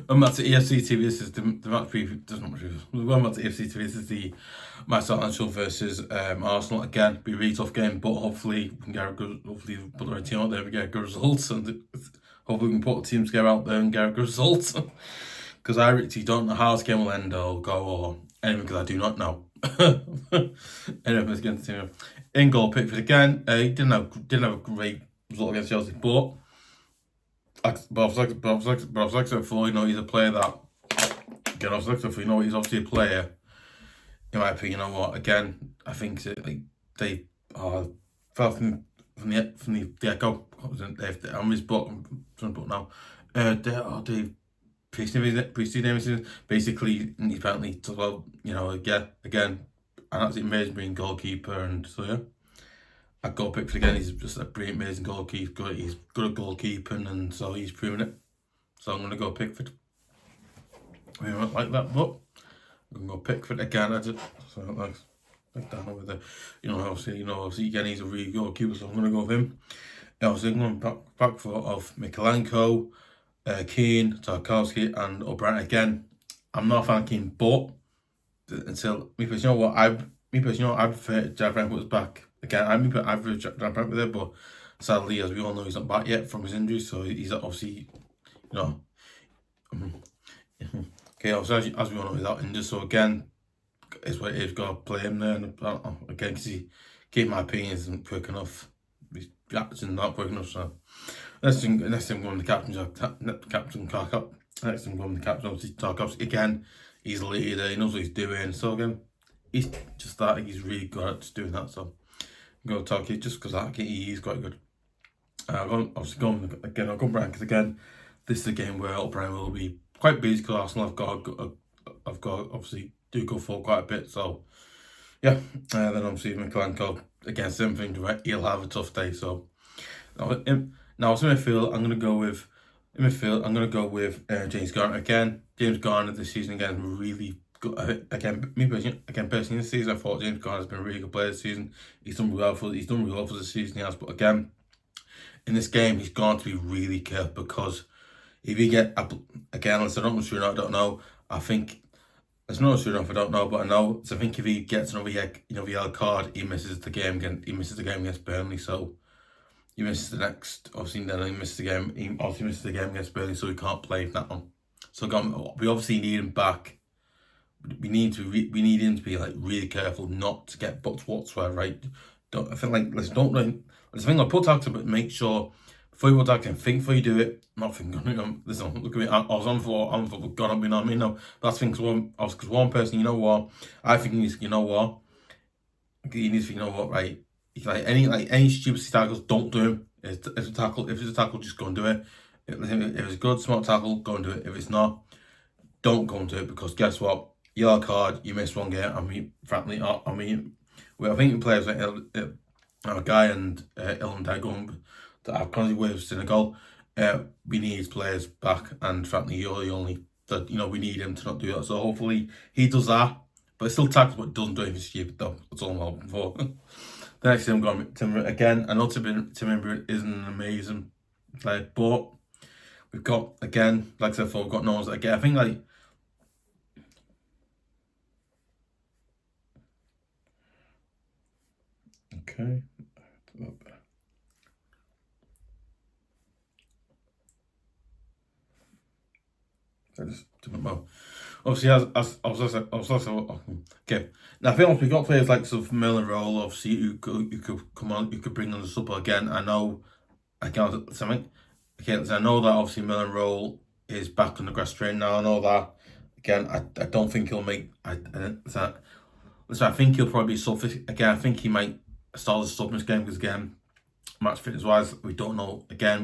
When back to EFC TV, this is the match preview. Does not much preview. When back to EFC TV, this is the Mykolenko versus Arsenal. Again, be a really tough game, but hopefully we can get a good. Hopefully, put the right team out there, we get good results, and hopefully we can put the team together out there and get a good results. Because I really don't know how this game will end or go or anything, because I do not know. Anyway, let's get into the team. In goal, Pickford again. He didn't have a great result against Chelsea, but I've selected for, he's a player that, again, I've selected for, he's obviously a player, in my opinion. You know what, again, I think they fell from the echo. I'm his book, I'm trying to put now. They basically, apparently, well, again, and that's amazing being goalkeeper, and so yeah. I've got Pickford again. He's just a brilliant, amazing goalkeeper. He's good at goalkeeping, and so he's proven it. So I'm going to go Pickford. I don't like that, but I'm going to go Pickford again. I just like that with the, obviously again he's a really good goalkeeper, so I'm going to go with him. Obviously I'm going back for of Mykolenko, Keane, Tarkowski, and Brien again. I'm not a fan of Keane, but until I prefer Jack Brent was back. Again, I've Jack Brent with it, but sadly, as we all know, he's not back yet from his injury, so he's obviously, okay, obviously, as we all know, he's out injured, so again, it's what it is, got to play him there, and again, because he, in my opinion, isn't quick enough. His reaction's not quick enough, so next thing going to the captain, obviously, Tarkowski, again, he's a leader, he knows what he's doing, so again, he's just that, he's really good at just doing that, so I'm going to Tarkowski just because he's quite good. I'll go Brien, because again, this is a game where Brien will be quite busy, because Arsenal have got obviously do go for quite a bit, so yeah. Then obviously Mykolenko, again, same thing, he'll have a tough day, so now in midfield, I'm going to go with James Garner again. James Garner this season again really good. Again, personally this season, I thought James Garner has been a really good player this season. He's done really well for the season he has, but again, in this game he's going to be really careful, because if he get again, I don't know. I think there's no sure enough. I don't know, but I know. So I think if he gets another yellow card, he misses the game again. He misses the game against Burnley, so he misses the next. Obviously, then he misses the game. He obviously misses the game against Burnley, so he can't play that one. So we obviously need him back. We need him to be like really careful not to get booked whatsoever. Right? Put tax, but make sure before you put tax in, think before you do it. Not think. Listen, look at me. I was on for God, I mean, no. That's thing. Because one person, I think he needs to, right? Like any stupid tackles, don't do them. If it's a tackle, just go and do it. If it's a good, smart tackle, go and do it. If it's not, don't go and do it, because guess what? Yellow card, you miss one game. I mean, frankly, I think players like Guy and Ilham Daigum that have currently with Senegal, we need players back, and frankly, you're the only that we need him to not do that. So hopefully he does that, but it's still tackles, but doesn't do anything stupid though. That's all I'm hoping for. The next thing I'm going Timber again. I know Timber isn't an amazing player, but we've got, again, like I said before, we've got no ones that again. I think like okay. Obviously, okay. Now, I feel we got players like sort of Mill and Rohl, obviously, who could come on, who could bring on the sub again. I know something. Okay, so I know that obviously Mill and Rohl is back on the grass train now. I know that. Again, I don't think he'll make. I think he'll probably be sub again. I think he might start the sub in this game, because again, match fitness wise, we don't know. Again,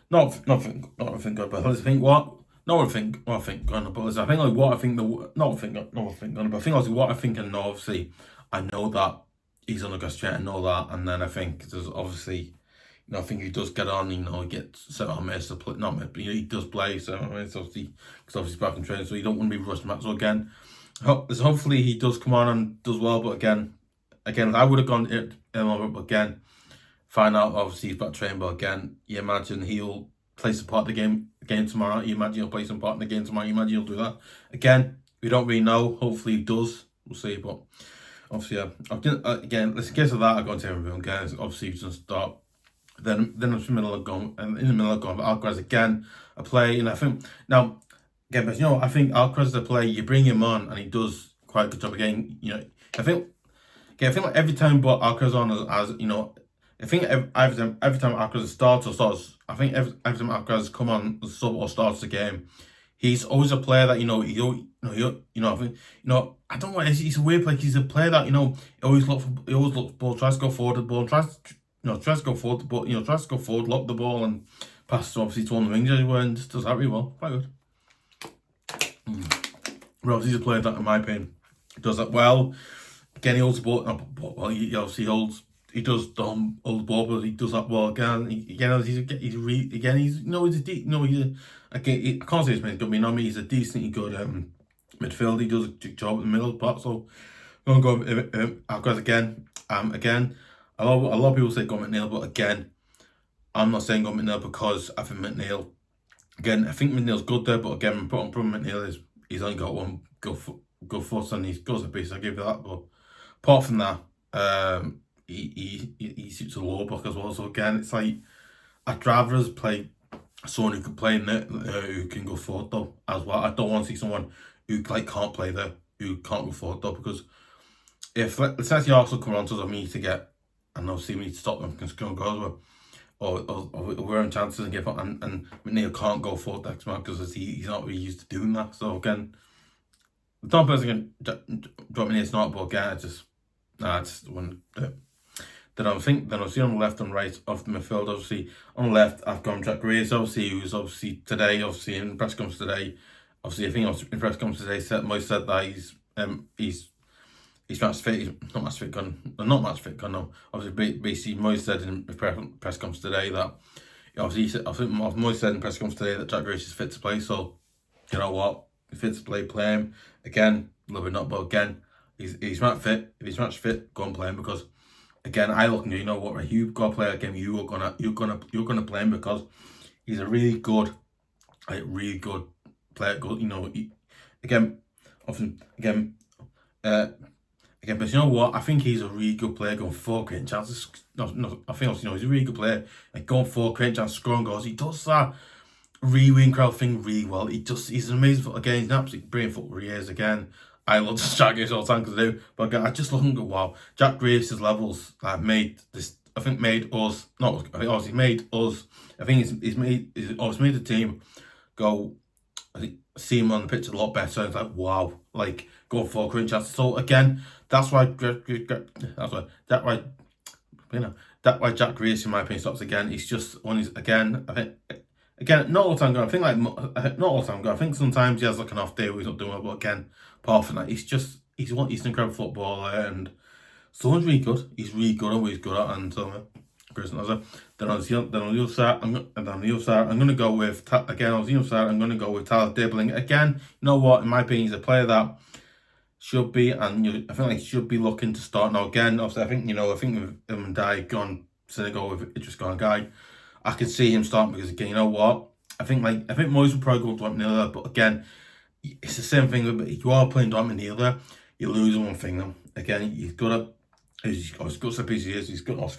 not think good, but I think what. I think obviously I know that he's on the grass train, I know that, and then I think there's obviously, I think he does get on, he gets set on Mace to play, but he does play, so it's obviously, because obviously he's back in training, so you don't want to be rushing that. So again, hopefully he does come on and does well, but again, I would have gone over, but again, find out obviously he's back training, but again, you imagine he'll play some part of the game tomorrow. You imagine he'll play some part in the game tomorrow. You imagine he'll do that again. We don't really know. Hopefully he does. We'll see. But obviously, again, let's get to that. I'm going to everyone again. Obviously, he's going to start. Then I'm in the middle of going. Alcaraz again. I play, and I think now. Again, but I think Alcaraz is a player. You bring him on, and he does quite a good job again. I think like every time but Alcaraz on as I think every time Alcaraz starts, I think every time Alcaraz come on the sub or starts the game, he's always a player that I think I don't know. He's a weird player. He's a player that he always looks for ball, tries to go forward the ball, tries to go forward the ball, tries to go forward, lock the ball, and passes obviously to one of the wings everywhere, and just does that really well. Quite good. Rohl, he's a player that, in my opinion, does that well. Again, he holds the ball. Well, he obviously holds. He does hold the ball, but he does that well. Again, he's a I can't say he's good. He's a decently good midfield. He does a good job in the middle part. So I'm going to go Alcaraz again. Again, a lot of people say go McNeil, but again, I'm not saying go McNeil because I think McNeil. Again, I think McNeil's good there, but again, problem McNeil is he's only got one good foot and he goes a piece. I give you that, but apart from that, he shoots a low block as well. So again, it's like I'd rather play someone who can play in there, who can go forward though as well. I don't want to see someone who can't play there, who can't go forward though, because if let's say the Arsenal come on to us, we need to get, and obviously we need to stop them from scoring goals. Or we're on chances and give up, and McNeil can't go forward next match because he's not really used to doing that. So again, the top person can drop McNeil, it's not, but again, I just wouldn't do it. Then I see on the left and right of the midfield, obviously on the left I've gone Jack Grealish, obviously who's obviously today, obviously in press conference today, obviously I think in press conference today, Moise said that he's match fit. He's not match fit. Not match fit. No. Obviously, basically, Moise said in press conference today that Moise said in press conference today that Jack Grealish is fit to play. So you know what, if fit to play him again. A little bit not, but again, he's match fit. If he's match fit, go and play him because again, I look and you know what, you've got to play a game. You're gonna play him because he's a really good player. Good, again, but you know what? I think he's a really good player going forward, creating chances. I think he's a really good player. Like going forward, creating chances, scoring goals. He does that really incredible thing really well. He's an amazing footballer. Again, he's an absolute brilliant footballer. He is again. I love Jack Grealish all the time because I do. But again, I just look and go, wow, Jack Grealish's levels made this. I think made us. Not. I think obviously made us. I think he's made the team go. I think see him on the pitch a lot better. It's like wow, like going for creating chances. So again, that's why Jack Grealish, in my opinion, stops again. He's just when he's again. I think again, not all the time. I think not all the time. I think sometimes he has like an off day where he's not doing well. But again, apart from that, he's an incredible footballer and someone's really good. He's really good at what he's good at, and so. Then on the other side, I'm going to go with Tyler Dibling again. You know what? In my opinion, he's a player that should be, and I think he should be looking to start now. Again, obviously, I think with him and Dai gone Senegal with Idris gone guy, I could see him starting because again, you know what? I think Moise will probably go to Dortmund there, but again, it's the same thing. But you are playing Dortmund there, you're losing one thing though. Again, he's good at. He's good set pieces. He's good set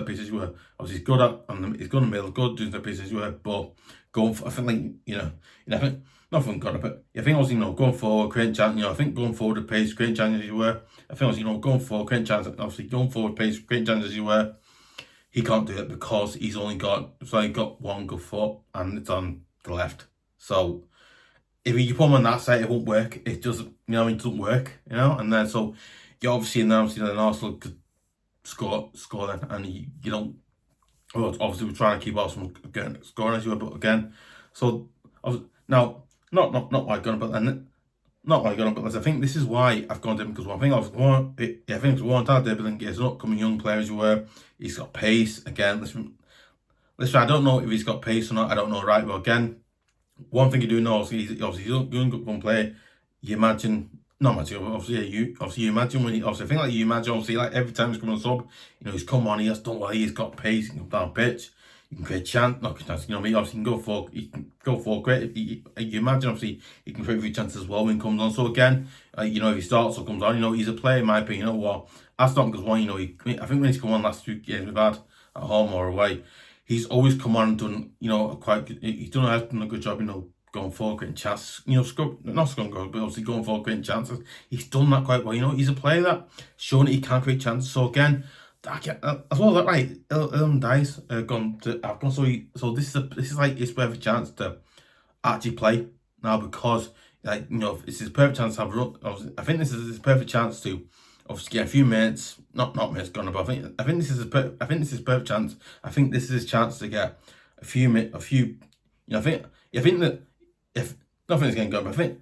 pieces. Obviously he's good at he's good in the middle, good doing set pieces. But going for, I think I think nothing got but I think also going forward, creating chances. I think going forward at pace, creating chances as you were. I think also going forward, creating chances. Obviously going forward pace, creating chances as you were. He can't do it because he's only got one good foot and it's on the left. So if you put him on that side, it won't work. It doesn't. It doesn't work. And then so. Obviously Arsenal could score then, and you don't. Well, obviously we're trying to keep Arsenal getting scoring as you were, but again, so now not why I got but I think this is why I've gone to him because I think it's one Tyler Dibling is an upcoming young player as you were. He's got pace again. Listen, I don't know if he's got pace or not. I don't know, right? But again, one thing you do know, he's a young player. You imagine. Not much. Obviously, you imagine when I think like every time he's coming on sub, he's come on, he has done well, he's got pace, he can down pitch, he can create chance, not chance, you know, obviously he can go for great. You imagine obviously he can create a few chances as well when he comes on. So again, you know, if he starts or comes on, you know, he's a player in my opinion. You know what? That's not because one, you know, I think when he's come on last 2 games we've had at home or away, he's always come on and done, you know, he's done a good job, you know, going for getting chances, you know, not scoring goals, but obviously going for getting chances. He's done that quite well. You know, he's a player that shown that he can create chances. So again, as well that right, Dice gone to Afghan. So this is like his perfect chance to actually play now, because like, you know, it's his perfect chance to have run. I think this is his perfect chance to obviously get a few minutes, not minutes gone, but I think this is his perfect chance. I think this is his chance to get a few, you know, I think that if nothing's getting good, I think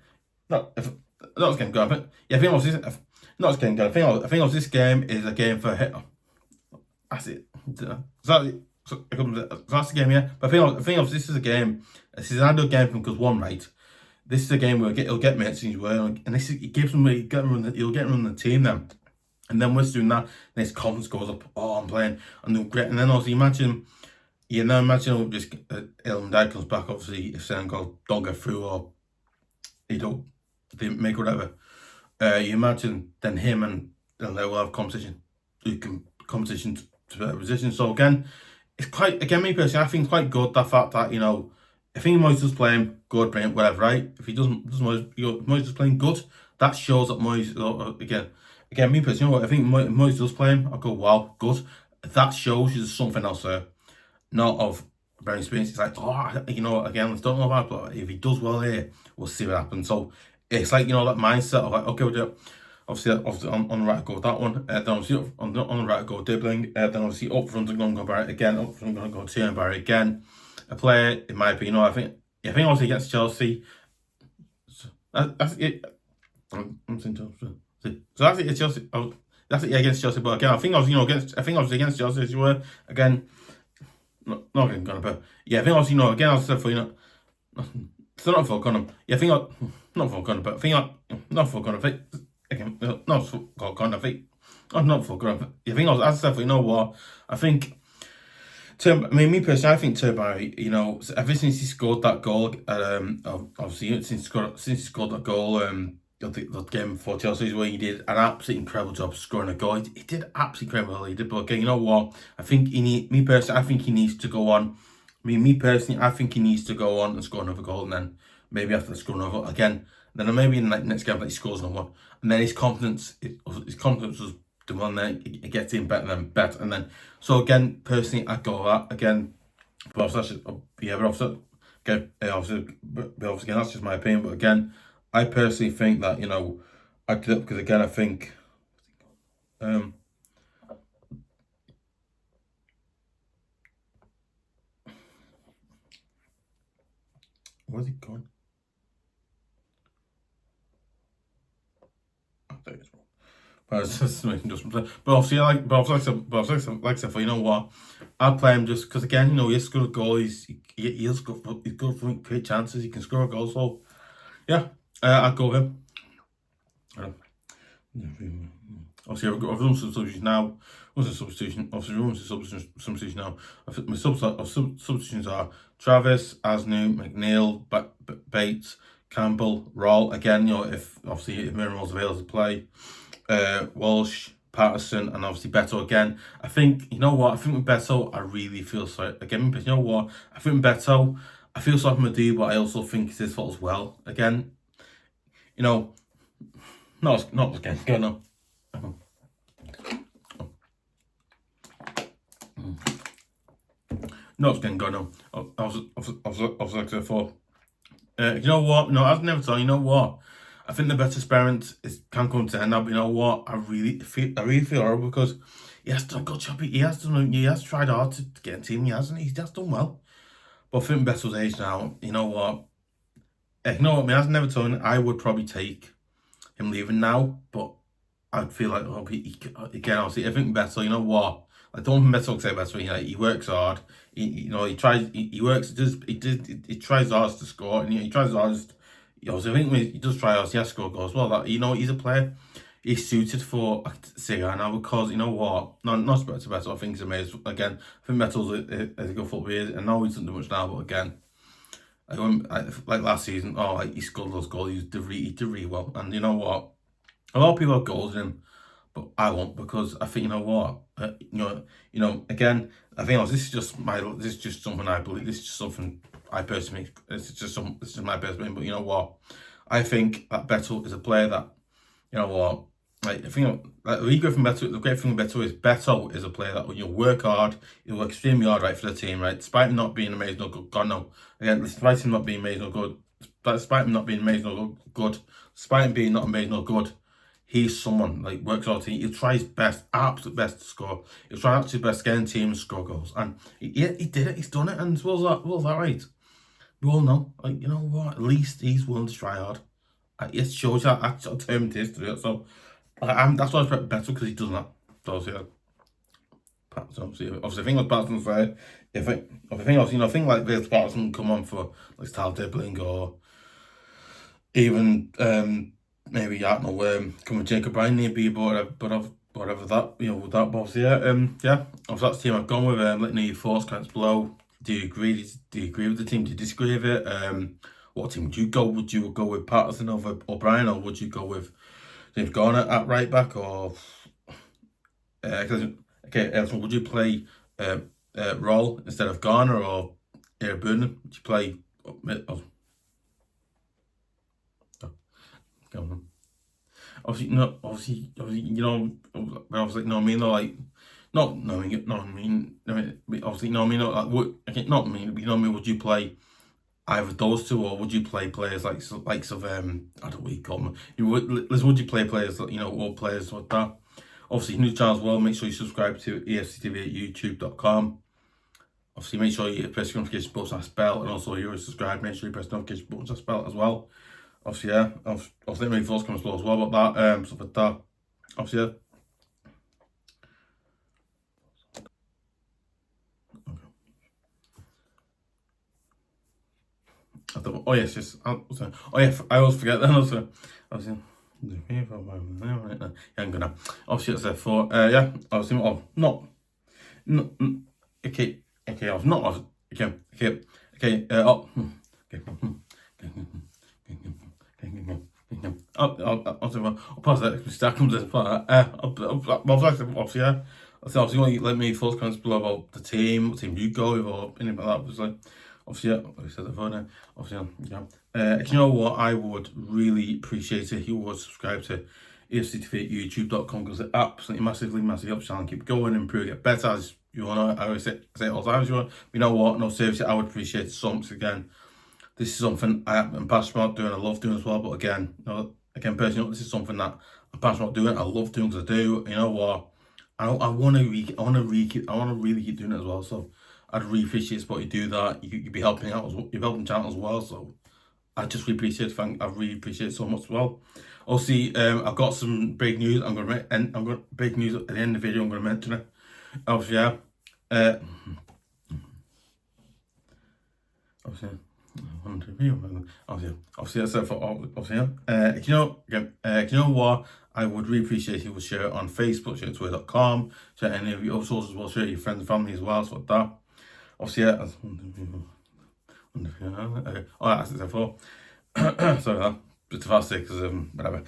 not if not it's getting good, I think yeah, I think obviously if not it's getting good. I think obviously this game is a game for hit. That's it. So that's the game, yeah. But I think obviously this is a game. This is an ideal game for him because one, right, this is a game where he'll get minutes in his way, and this is, it gives him he'll get him on the team then. And then once doing that, then his confidence goes up. Oh, I'm playing, and then great. And then also imagine just Dad comes back. Obviously, if Senegal don't get through or they don't make whatever, you imagine then him and then they will have competition. You can competition to better position. So again, it's quite, again, me personally, I think it's quite good the fact that, you know, I think Moyes is playing good, brilliant, whatever, right? If he doesn't Moyes is playing good, that shows that Moyes, again, me personally, you know what, I think Moyes does play him, I go, wow, good. That shows there's something else there. Not of very experience. It's like, oh, you know, again, I don't know about, but if he does well here, we'll see what happens. So it's like, you know, that mindset of like, okay, we'll do it. Obviously on the right go that one. Then obviously on the right go Dibling. Then obviously up front I'm going to go Barry again. Up front I'm going to go Barry again. A player, in my opinion, you know, I think obviously against Chelsea. So that's it. I'm saying Chelsea. So that's it. It's Chelsea. That's it against Chelsea. But again, I think obviously against Chelsea as you were again. Not again, Garner, but yeah, I think obviously, you know, again, I said for, you know, it's not for Garner. Yeah, I think not for Garner, but I think not for Garner. Again, not for Garner. I think not for Garner. Yeah, I think as I said for, you know what, I think. Me personally, I think Barry, you know, ever since he scored that goal, obviously since he scored that goal, the game before Chelsea, where he did an absolutely incredible job scoring a goal. He did absolutely incredible. He did, but again, you know what? I think I think he needs to go on. Me personally, I think he needs to go on and score another goal, and then maybe after scoring another goal again, then maybe in the next game that he scores another one, and then his confidence was the one that it gets in better, and then so again, personally, I go that again. But obviously, again, that's just my opinion. But again, I personally think that, you know, I did it because again, I think where's he gone? I think it's wrong. But it's just making adjustments. But obviously, like I said, for, you know what, I play him just because again, you know, he's scored a goal. He's good for great chances. He can score a goal. So yeah, I'd go with him. Obviously, I've done some substitutions now. What's the substitution? Obviously, rules the substitution now. My substitutions are Treavers, Aznou, McNeil, Bates, Compbell, Rohl. Again, you know, if Miriam's available to play, Welch, Patterson, and obviously Beto again. I think, you know what, I think with Beto, I really feel sorry. Again, but you know what, I think with Beto, I feel sorry for Madu, but I also think it's his fault as well. Again, you know, not again, go no. Not again, go no. I was like before. You know what? No, I've never told you. Know what? I think the best experiment can come to end up. You know what? I really feel horrible because he has done a good job. He has tried hard to get a team. He hasn't. He's just done well. But I think Beto's age now. You know what? You know what? I mean, I've never told him. I would probably take him leaving now, but I'd feel like again. Obviously, I think Beto. You know what? I don't think Beto say Beto. You know, he works hard. He tries. He works. He tries hard to score, and he tries hardest. I think he does try hard. He has scored goals. Well, that, you know, he's a player. he's suited for Serie A now because you know what? Not Beto. I think he's amazing. Again, I think Beto's a good footballer. I know he doesn't do much now, but again, like last season, he scored those goals. He did really well. And you know what? A lot of people have goals in him, but I won't because I think you know what? Again, I think this is just something I believe. This is just something I personally. This is my personal opinion. But you know what? I think that Beto is a player that you know what. Like I think like the great thing with Beto is a player that when you work hard, you work extremely hard right for the team, right? Despite him not being amazing or good, God no. Again, despite him not being amazing or good, despite him not being amazing or good, despite him being not amazing or good, he's someone like works hard. He tries his best, absolute best to score. He'll try absolute best getting team and score goals, and he did it. He's done it, and was that right? We all know, like you know what? At least he's willing to try hard. It shows that actual determined is to do it. So. That's why I expect Beto because he does that. So yeah, obviously, I think with Patterson fair. If anything else, I think like this Patterson come on for like style Dibling or even maybe I don't know come with Jacob Brien maybe, but whatever that with that boss. Yeah, If that's the team I've gone with. Let me know your thoughts, comments below. Do you agree with the team? Do you disagree with it? What team would you go? Would you go with Patterson over Brien, or would you go with James Garner at right back, or would you play Rohl instead of Garner, or Iroegbunam? Would you play? Obviously, no. Obviously, obviously, no. I mean, like, not. No, I mean, obviously, no. I mean, like, not me. Would you play either those two, or would you play players likes of I don't know what you call them? Would you play players all players like that? Obviously, new channel as well. Make sure you subscribe to EFC TV at youtube.com. Obviously, make sure you press the notification button as bell, and also you're subscribed. Make sure you press the notification button as bell as well. Obviously, yeah. Obviously, my thoughts comments below as well about that. Stuff like that. Obviously, yeah. Oh yes. I always forget that. Also, obviously, I'm gonna. Obviously, it's there for. Obviously, not. Okay. I was not. Okay. I'll pause that because that comes in. Obviously, yeah. Obviously, you let me thoughts comments below about the team, what team you go with, or anything like that. Obviously. Obviously, yeah, I said that before now. Obviously, yeah. You know what? I would really appreciate it if you would subscribe to EFC TV at youtube.com because it absolutely massively helps the channel keep going, improve, get better. As you know, I always say it all the time. You know what? No, seriously, I would appreciate it so much. Again, this is something I'm passionate about doing. I love doing as well. But again, personally, this is something that I'm passionate about doing. I love doing because I do. You know what? I want to really keep doing it as well. So. I'd really appreciate what you do that. You'd be helping out as well. You're helping channel as well. So I just really appreciate it. I really appreciate it so much as well. Also, I've got some big news. I'm gonna big news at the end of the video. I'm gonna mention it. Obviously, yeah. Obviously, that's it for obviously. You know what? I would really appreciate if you would share it on Facebook, share it Twitter.com, share any of your other sources as well, share it with your friends and family as well. So like that. Obviously, yeah. That's it for. Sorry, that bit fast because whatever.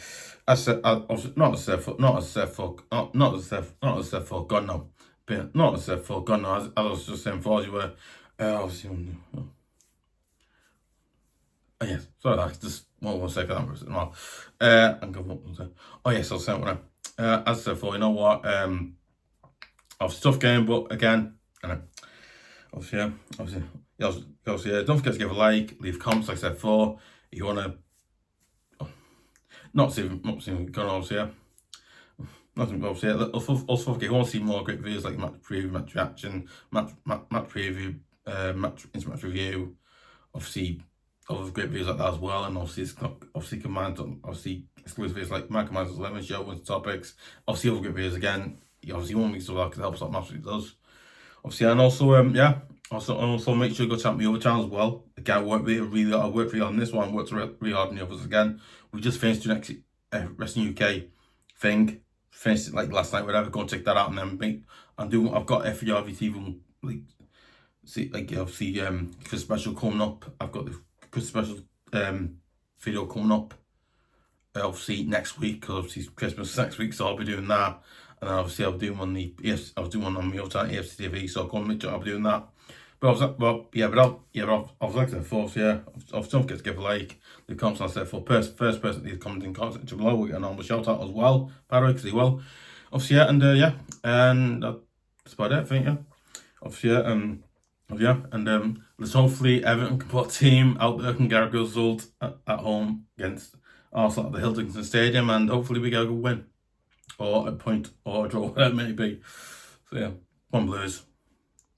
I said, not as said for God no, but not as said for God no. As I was just saying for you were, obviously. Oh yes, sorry, that's just one second. I'm going. Oh yes, I'll say one. As I said for, you know what? Obviously tough game, but again, obviously, don't forget to give a like, leave comments, like I said before. If you want to, not seeing, going obviously, yeah. Nothing, obviously, yeah. Also, if you want to see more great videos like match preview, match reaction, match preview, match review, obviously, other great videos like that as well, and obviously, command, obviously, exclusive videos like my Commander's 11 show with topics, obviously, other great videos again. You obviously want me to because it helps out massively, it does. Obviously, and also, Also make sure you go check my other channel as well. Again, I worked really hard on this one. I worked really hard on the others again. We just finished the next Wrestling UK thing. Finished it like last night, whatever. Go and check that out, and then I've got FERVT even like see like obviously Christmas special coming up. I've got the Christmas special video coming up. Obviously next week, because obviously Christmas next week, so I'll be doing that. And then obviously I'll be doing one on I was doing one on my other channel, EFC TV, so I'll be doing that. But I was like I said, fourth, yeah. I've don't forget to give a like. The comments I said for first person to comment in comments below, we get a normal shout out as well, by the way, because he will. Obviously, and that's about it, I think, yeah. Obviously, let's hopefully Everton can put a team out there can get a good result at home against Arsenal at the Hilton Stadium, and hopefully we get a good win, or a point, or a draw, whatever it may be. So yeah, one Blues.